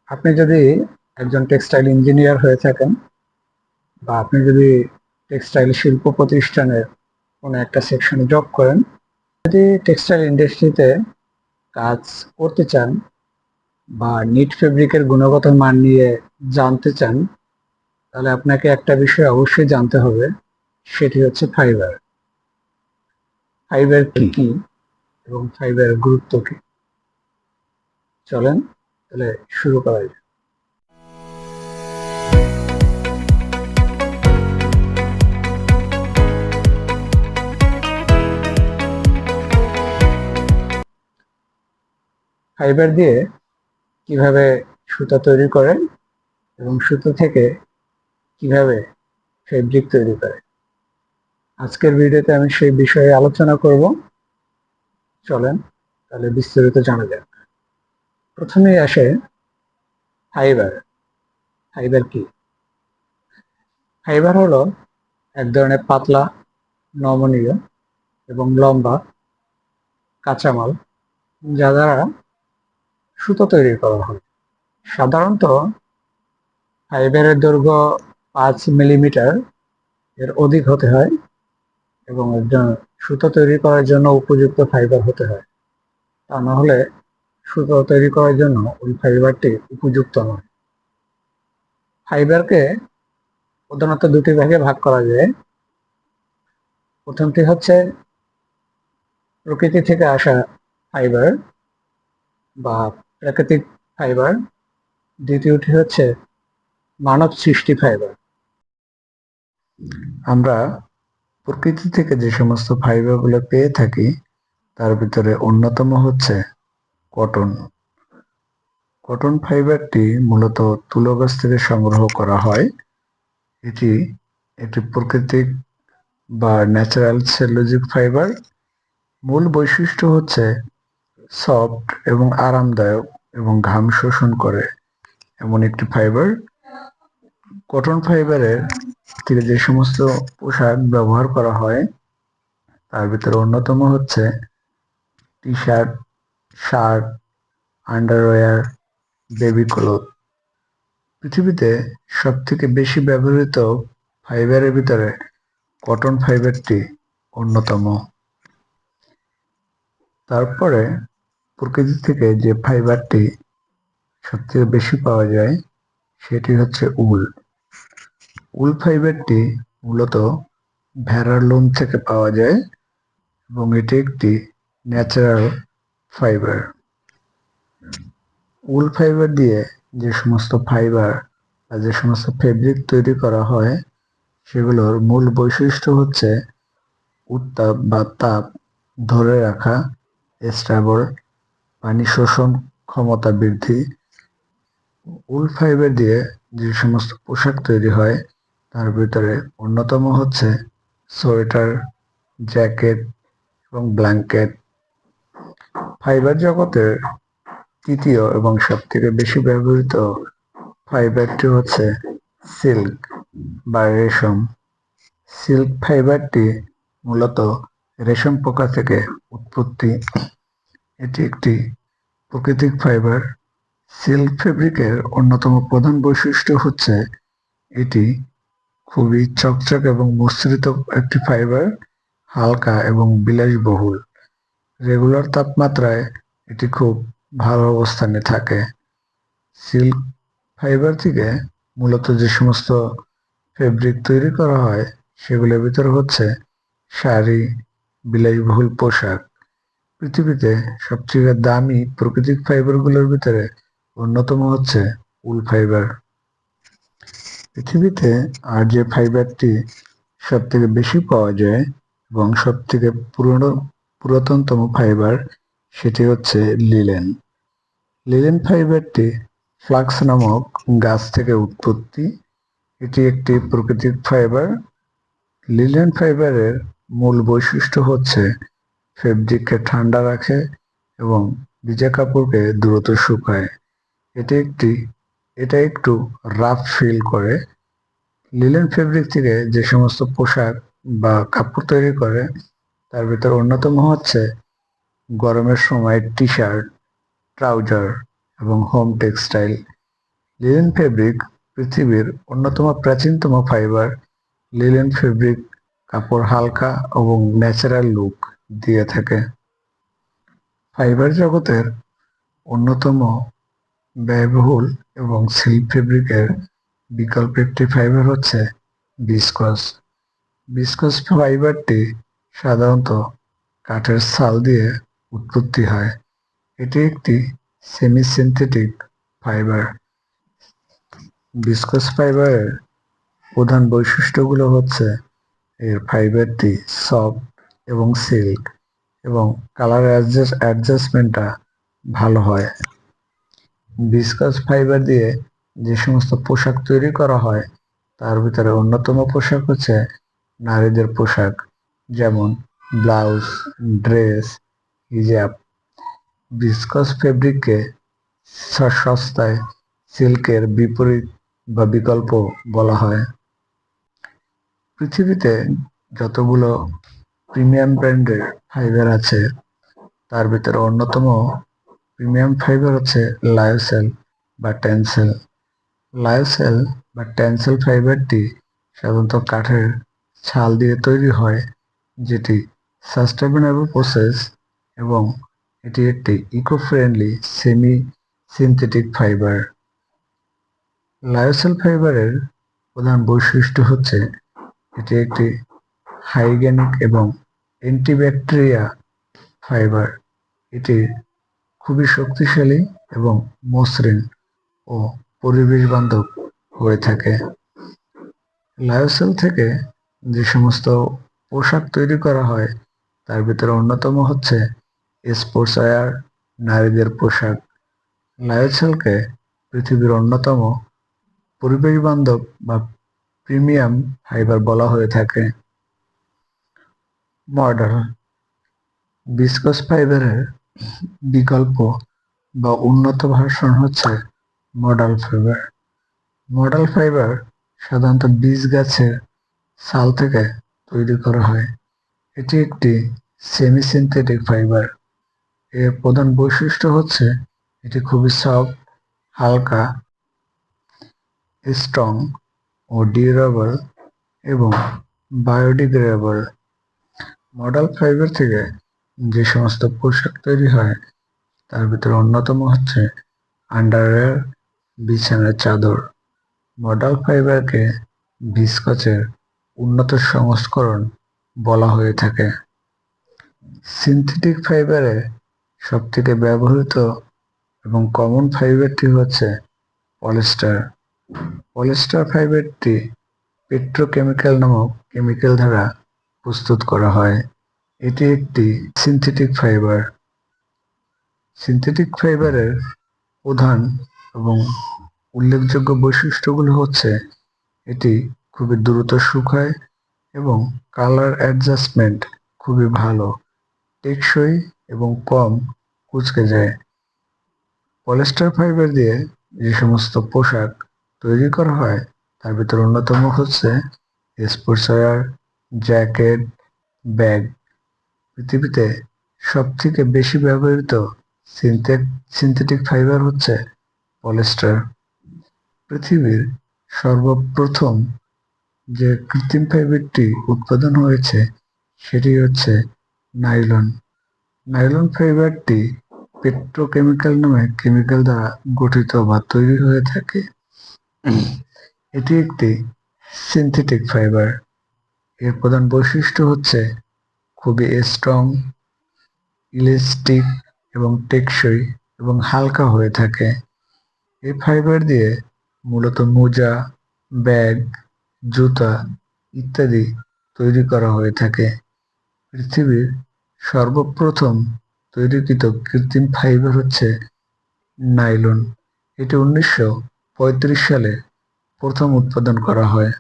আপনি যদি একজন টেক্সটাইল ইঞ্জিনিয়ার হয়ে থাকেন বা আপনি যদি টেক্সটাইল শিল্প প্রতিষ্ঠানের কোনো একটা সেকশনে জব করেন, যদি টেক্সটাইল ইন্ডাস্ট্রিতে কাজ করতে চান বা নিট ফেব্রিকের গুণগত মান নিয়ে জানতে চান, তাহলে আপনাকে একটা বিষয় অবশ্যই জানতে হবে, সেটি হচ্ছে ফাইবার। ফাইবার কি এবং ফাইবারের গুরুত্ব কি? চলেন তাহলে শুরু করা যাক। ফাইবার দিয়ে কিভাবে সুতা তৈরি করে এবং সুতো থেকে কিভাবে ফেব্রিক তৈরি করে, আজকের ভিডিওতে আমি সেই বিষয়ে আলোচনা করব। চলেন তাহলে বিস্তারিত জানা যাক। প্রথমেই আসে ফাইবার। ফাইবার কি? ফাইবার হলো এক ধরনের পাতলা, নমনীয় এবং লম্বা কাঁচামাল, যা দ্বারা সুতো তৈরি করা হয়। সাধারণত ফাইবারের দৈর্ঘ্য 5 মিলিমিটার এর অধিক হতে হয় এবং একজন সুতো তৈরি করার জন্য উপযুক্ত ফাইবার হতে হয়। তা না হলে সুতো তৈরি করার জন্য ওই ফাইবারটি উপযুক্ত নয়। ফাইবারকে প্রধানত দুটি ভাগে ভাগ করা যায়। প্রথমটি হচ্ছে প্রকৃতি থেকে আসা ফাইবার বা প্রাকৃতিক ফাইবার। দ্বিতীয়টি হচ্ছে মানব সৃষ্টি ফাইবার। আমরা প্রকৃতি থেকে যে সমস্ত ফাইবারগুলো পেয়ে থাকি, তার ভিতরে অন্যতম হচ্ছে কটন। কটন ফাইবারটি মূলত তুলো গাছ থেকে সংগ্রহ করা হয়। এটি একটি প্রাকৃতিক বা ন্যাচারাল সেলুলোজিক ফাইবার। মূল বৈশিষ্ট্য হচ্ছে সফট এবং আরামদায়ক এবং ঘাম শোষণ করে এমন একটি ফাইবার। কটন ফাইবারের থেকে যে সমস্ত পোশাক ব্যবহার করা হয়, তার ভিতরে অন্যতম হচ্ছে T shirt, shirt, underwear, baby cloth. পৃথিবীতে সব থেকে বেশি ব্যবহৃত ফাইবারের ভিতরে কটন ফাইবারটি অন্যতম। তারপরে প্রকৃতি থেকে যে ফাইবারটি সবথেকে বেশি পাওয়া যায়, সেটি হচ্ছে উল। উল ফাইবারটি মূলত ভেড়ার লোম থেকে পাওয়া যায় এবং এটি একটি ন্যাচারাল ফাইবার। উল ফাইবার দিয়ে যে সমস্ত ফাইবার বা যে সমস্ত ফেব্রিক তৈরি করা হয়, সেগুলোর মূল বৈশিষ্ট্য হচ্ছে উত্তাপ বা তাপ ধরে রাখা, স্টেবল, পানি শোষণ ক্ষমতা বৃদ্ধি। উল ফাইবার দিয়ে যে সমস্ত পোশাক তৈরি হয়, তার ভিতরে অন্যতম হচ্ছে সোয়েটার, জ্যাকেট এবং ব্ল্যাঙ্কেট। ফাইবার জগতের তৃতীয় এবং সব থেকে বেশি ব্যবহৃত ফাইবারটি হচ্ছে সিল্ক বা রেশম। সিল্ক ফাইবারটি মূলত রেশম পোকা থেকে উৎপত্তি। এটি একটি প্রাকৃতিক ফাইবার। সিল্ক ফেব্রিকের অন্যতম প্রধান বৈশিষ্ট্য হচ্ছে এটি খুবই চকচক এবং মসৃণ একটি ফাইবার, হালকা এবং বিলাসবহুল। রেগুলার তাপমাত্রায় এটি খুব ভালো অবস্থানে থাকে। সিল্ক ফাইবার থেকে মূলত যে সমস্ত ফেব্রিক তৈরি করা হয়, সেগুলোর ভিতরে হচ্ছে শাড়ি, বিলাসবহুল পোশাক। পৃথিবীতে সবচেয়ে দামি প্রাকৃতিক ফাইবারগুলোর ভিতরে অন্যতম হচ্ছে উল ফাইবার। পৃথিবীতে আর যে ফাইবারটি সব থেকে বেশি পাওয়া যায় এবং সব থেকে পুরাতনতম ফাইবার, সেটি হচ্ছে লিলেন। লিলেন ফাইবারটি ফ্লাক্স নামক গাছ থেকে উৎপত্তি। এটি একটি প্রাকৃতিক ফাইবার। লিলেন ফাইবারের মূল বৈশিষ্ট্য হচ্ছে ফেব্রিককে ঠান্ডা রাখে এবং ভিজা কাপড়কে দ্রুত শুকায়। এটা একটু রাফ ফিল করে। লিলেন ফেব্রিক থেকে যে সমস্ত পোশাক বা কাপড় তৈরি করে, তার ভিতর অন্যতম হচ্ছে গরমের সময় টি শার্ট, ট্রাউজার এবং হোম টেক্সটাইল। লিনেন ফেব্রিক পৃথিবীর অন্যতম প্রাচীনতম ফাইবার। লিনেন ফেব্রিক কাপড় হালকা এবং ন্যাচারাল লুক দিয়ে থাকে। ফাইবার জগতের অন্যতম ব্যয়বহুল এবং সিল্ক ফেব্রিকের বিকল্প একটি ফাইবার হচ্ছে ভিসকস। ভিসকস ফাইবারটি সাধারণত কাঠের ছাল দিয়ে উৎপত্তি হয়। এটি একটি সেমি সিনথেটিক ফাইবার। ভিসকস ফাইবারের প্রধান বৈশিষ্ট্যগুলো হচ্ছে এর ফাইবারটি সফট এবং সিল্ক এবং কালার অ্যাডজাস্টমেন্টটা ভালো হয়। ভিসকস ফাইবার দিয়ে যে সমস্ত পোশাক তৈরি করা হয় তার ভিতরে অন্যতম পোশাক হচ্ছে নারীদের পোশাক, যেমন ব্লাউজ, ড্রেস, হিজাব। ভিসকস ফেব্রিককে সস্তায় সিল্কের বিপরীত বা বিকল্প বলা হয়। পৃথিবীতে যতগুলো প্রিমিয়াম ব্র্যান্ডের ফাইবার আছে তার ভিতরে অন্যতম প্রিমিয়াম ফাইবার হচ্ছে লায়োসেল বা টেনসেল। লায়োসেল বা টেনসেল ফাইবারটি সাধারণত কাঠের ছাল দিয়ে তৈরি হয়, যেটি সাস্টেনেবল প্রসেস এবং এটি একটি eco friendly semi synthetic fibre. Lyocell ফাইবারের প্রধান বৈশিষ্ট্য হচ্ছে এটি একটি হাইজেনিক এবং অ্যান্টিব্যাকটেরিয়া ফাইবার। এটি খুবই শক্তিশালী এবং মসৃণ ও পরিবেশ বান্ধব হয়ে থাকে। লায়োসেল থেকে যে সমস্ত পোশাক তৈরি করা হয় তার ভিতরে অন্যতম হচ্ছে স্পোর্টসওয়্যার, নারীদের পোশাক। লায়োসেলকে পৃথিবীর অন্যতম পরিবেশ বান্ধব বা প্রিমিয়াম ফাইবার বলা হয়ে থাকে। মডেল ভিসকস ফাইবারের বিকল্প বা উন্নত ভার্সন হচ্ছে মডাল ফাইবার। মডাল ফাইবার সাধারণত বীজ গাছের ছাল থেকে তৈরি করা হয়। এটি একটি সেমি সিনথেটিক ফাইবার। এর প্রধান বৈশিষ্ট্য হচ্ছে এটি খুবই সফট, হালকা, স্ট্রং ও ডিউরেবল এবং বায়োডিগ্রেডেবল। মডাল ফাইবার থেকে যে সমস্ত পোশাক তৈরি হয় তার ভিতরে অন্যতম হচ্ছে আন্ডারওয়্যার, বিছানার চাদর। মডাল ফাইবারকে ভিসকসের উন্নত সংস্করণ বলা হয়ে থাকে। সিনথেটিক ফাইবারে সবথেকে ব্যবহৃত এবং কমন ফাইবারটি হচ্ছে পলিস্টার। পলিস্টার ফাইবারটি পেট্রোকেমিক্যাল নামক কেমিক্যাল দ্বারা প্রস্তুত করা হয়। এটি একটি সিনথেটিক ফাইবার। সিনথেটিক ফাইবারের প্রধান এবং উল্লেখযোগ্য বৈশিষ্ট্যগুলো হচ্ছে এটি খুবই দ্রুত শুকায় এবং কালার অ্যাডজাস্টমেন্ট খুবই ভালো, টেকসই এবং কম কুঁচকে যায়। পলিস্টার ফাইবার দিয়ে যে সমস্ত পোশাক তৈরি করা হয় তার ভিতরে অন্যতম হচ্ছে স্পোর্টসওয়্যার, জ্যাকেট, ব্যাগ। পৃথিবীতে সবথেকে বেশি ব্যবহৃত সিনথেটিক ফাইবার হচ্ছে পলিস্টার। পৃথিবীর সর্বপ্রথম যে কৃত্রিম ফাইবারটি উৎপাদন হয়েছে সেটি হচ্ছে নাইলন। নাইলন ফাইবারটি পেট্রোকেমিক্যাল নামে কেমিক্যাল দ্বারা গঠিত বা তৈরি হয়ে থাকে। এটি একটি সিনথেটিক ফাইবার। এর প্রধান বৈশিষ্ট্য হচ্ছে খুবই স্ট্রং, ইলাস্টিক এবং টেকসই এবং হালকা হয়ে থাকে। এই ফাইবার দিয়ে মূলত মোজা, ব্যাগ, জুতা ইত্যাদি তৈরি করা হয়ে থাকে। পৃথিবীর সর্বপ্রথম তৈরিকৃত কৃত্রিম ফাইবার হচ্ছে নাইলন। এটি 1935 সালে প্রথম উৎপাদন করা হয়।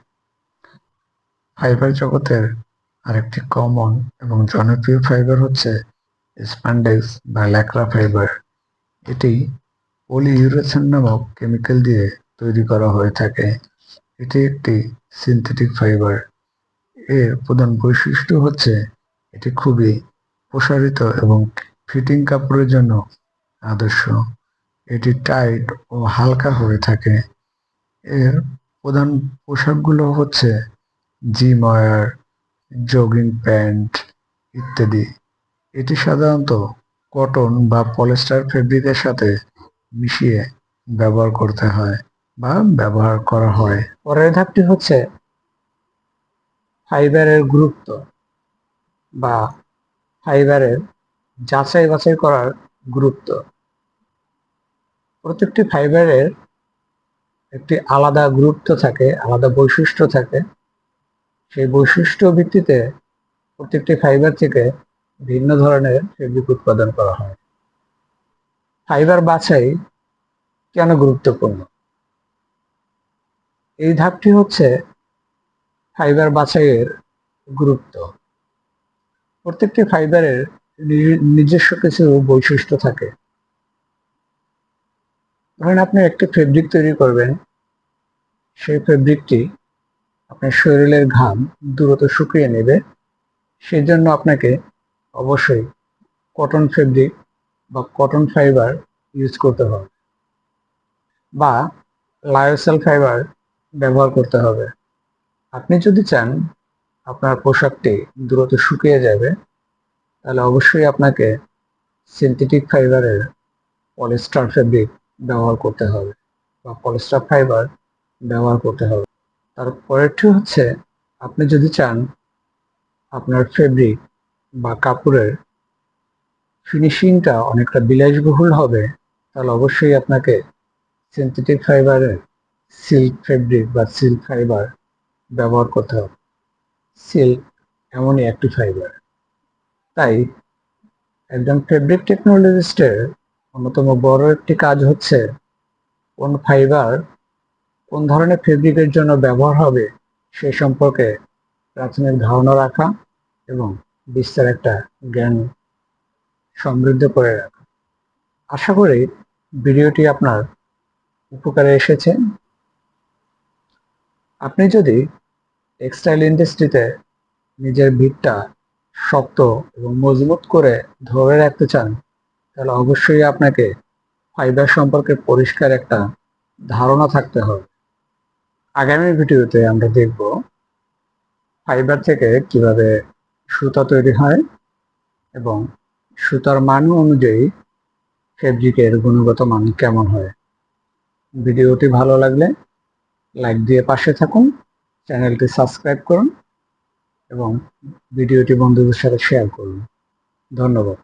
ফাইবার জগতের আরেকটি কমন এবং জনপ্রিয় ফাইবার হচ্ছে স্প্যান্ডেক্স বা ল্যাক্রা ফাইবার। এটি পলিইউরেথেন নামক কেমিক্যাল দিয়ে তৈরি করা হয়ে থাকে। এটি একটি সিনথেটিক ফাইবার। এর প্রধান বৈশিষ্ট্য হচ্ছে এটি খুবই প্রসারিত এবং ফিটিং কাপড়ের জন্য আদর্শ। এটি টাইট ও হালকা হয়ে থাকে। এর প্রধান পোশাকগুলো হচ্ছে জিম ওয়্যার, জগিং প্যান্ট ইত্যাদি। এটি সাধারণত কটন বা পলিস্টার ফেব্রিকের সাথে মিশিয়ে ব্যবহার করতে হয় বা ব্যবহার করা হয়। পরের ধাপটি হচ্ছে ফাইবারের গুরুত্ব বা ফাইবারের যাচাই বাছাই করার গুরুত্ব। প্রত্যেকটি ফাইবারের একটি আলাদা গুরুত্ব থাকে, আলাদা বৈশিষ্ট্য থাকে। সেই বৈশিষ্ট্য ভিত্তিতে প্রত্যেকটি ফাইবার থেকে ভিন্ন ধরনের ফেব্রিক উৎপাদন করা হয়। ফাইবার বাছাই কেন গুরুত্বপূর্ণ? এই ধাপটি হচ্ছে ফাইবার বাছাইয়ের গুরুত্ব। প্রত্যেকটি ফাইবারের নিজস্ব কিছু বৈশিষ্ট্য থাকে। ধরেন আপনি একটি ফেব্রিক তৈরি করবেন, সেই ফেব্রিকটি আপনার শরীরের ঘাম দ্রুত শুকিয়ে নেবে। সেই জন্য আপনাকে অবশ্যই কটন ফেব্রিক বা কটন ফাইবার ইউজ করতে হবে বা লায়োসেল ফাইবার ব্যবহার করতে হবে। আপনি যদি চান আপনার পোশাকটি দ্রুত শুকিয়ে যাবে, তাহলে অবশ্যই আপনাকে সিনথেটিক ফাইবারের পলিস্টার ফেব্রিক ব্যবহার করতে হবে বা পলিস্টার ফাইবার ব্যবহার করতে হবে। তারপরেরটি হচ্ছে, আপনি যদি চান আপনার ফেব্রিক বা কাপড়ের ফিনিশিংটা অনেকটা বিলাসবহুল হবে, তাহলে অবশ্যই আপনাকে সিনথেটিক ফাইবারের সিল্ক ফেব্রিক বা সিল্ক ফাইবার ব্যবহার করতে হবে। সিল্ক এমনই একটি ফাইবার। তাই একজন ফেব্রিক টেকনোলজিস্টের অন্যতম বড় একটি কাজ হচ্ছে কোন ফাইবার কোন ধরনের ফেব্রিকের জন্য ব্যবহার হবে সে সম্পর্কে প্রাথমিক ধারণা রাখা এবং বিস্তার একটা জ্ঞান সমৃদ্ধ করে রাখা। আশা করি ভিডিওটি আপনার উপকারে এসেছে। আপনি যদি টেক্সটাইল ইন্ডাস্ট্রিতে নিজের ভিতটা শক্ত এবং মজবুত করে ধরে রাখতে চান, তাহলে অবশ্যই আপনাকে ফাইবার সম্পর্কে পরিষ্কার একটা ধারণা থাকতে হবে। আগামী ভিডিওতে আমরা দেখব ফাইবার থেকে কিভাবে সুতা তৈরি হয় এবং সুতার মান অনুযায়ী ফেব্রিকের গুণগত মান কেমন হয়। ভিডিওটি ভালো লাগলে লাইক দিয়ে পাশে থাকুন, চ্যানেলটি সাবস্ক্রাইব করুন এবং ভিডিওটি বন্ধুদের সাথে শেয়ার করুন। ধন্যবাদ।